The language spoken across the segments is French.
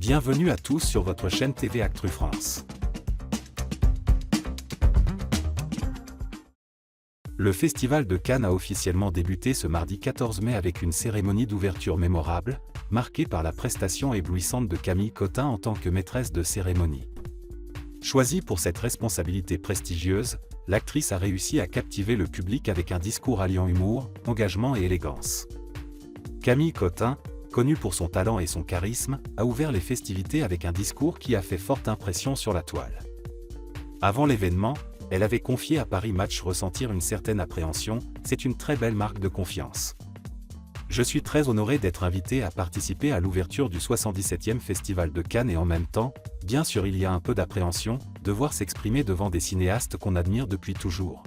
Bienvenue à tous sur votre chaîne TV Actu France. Le Festival de Cannes a officiellement débuté ce mardi 14 mai avec une cérémonie d'ouverture mémorable, marquée par la prestation éblouissante de Camille Cottin en tant que maîtresse de cérémonie. Choisie pour cette responsabilité prestigieuse, l'actrice a réussi à captiver le public avec un discours alliant humour, engagement et élégance. Camille Cottin, connue pour son talent et son charisme, a ouvert les festivités avec un discours qui a fait forte impression sur la toile. Avant l'événement, elle avait confié à Paris Match ressentir une certaine appréhension, c'est une très belle marque de confiance. Je suis très honoré d'être invité à participer à l'ouverture du 77e Festival de Cannes et en même temps, bien sûr il y a un peu d'appréhension, devoir s'exprimer devant des cinéastes qu'on admire depuis toujours.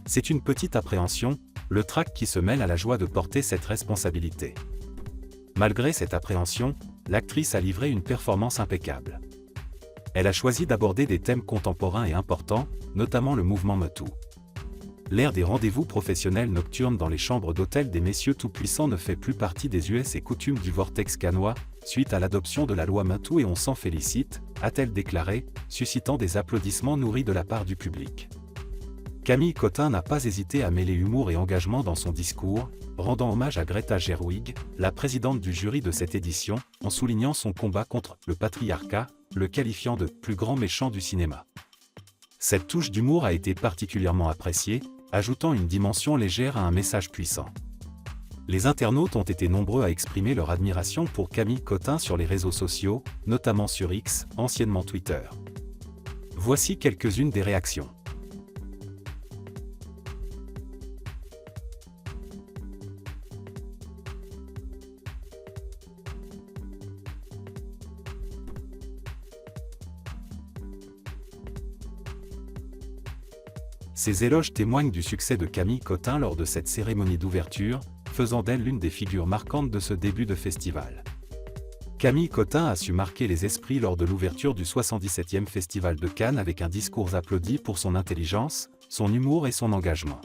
C'est une petite appréhension, le trac qui se mêle à la joie de porter cette responsabilité. Malgré cette appréhension, l'actrice a livré une performance impeccable. Elle a choisi d'aborder des thèmes contemporains et importants, notamment le mouvement MeToo. L'ère des rendez-vous professionnels nocturnes dans les chambres d'hôtel des messieurs tout-puissants ne fait plus partie des us et coutumes du vortex cannois, suite à l'adoption de la loi MeToo et on s'en félicite, a-t-elle déclaré, suscitant des applaudissements nourris de la part du public. Camille Cottin n'a pas hésité à mêler humour et engagement dans son discours, rendant hommage à Greta Gerwig, la présidente du jury de cette édition, en soulignant son combat contre le patriarcat, le qualifiant de « plus grand méchant du cinéma ». Cette touche d'humour a été particulièrement appréciée, ajoutant une dimension légère à un message puissant. Les internautes ont été nombreux à exprimer leur admiration pour Camille Cottin sur les réseaux sociaux, notamment sur X, anciennement Twitter. Voici quelques-unes des réactions. Ces éloges témoignent du succès de Camille Cottin lors de cette cérémonie d'ouverture, faisant d'elle l'une des figures marquantes de ce début de festival. Camille Cottin a su marquer les esprits lors de l'ouverture du 77e Festival de Cannes avec un discours applaudi pour son intelligence, son humour et son engagement.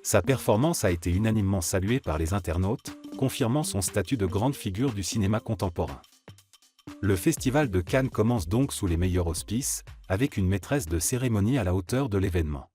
Sa performance a été unanimement saluée par les internautes, confirmant son statut de grande figure du cinéma contemporain. Le Festival de Cannes commence donc sous les meilleurs auspices, avec une maîtresse de cérémonie à la hauteur de l'événement.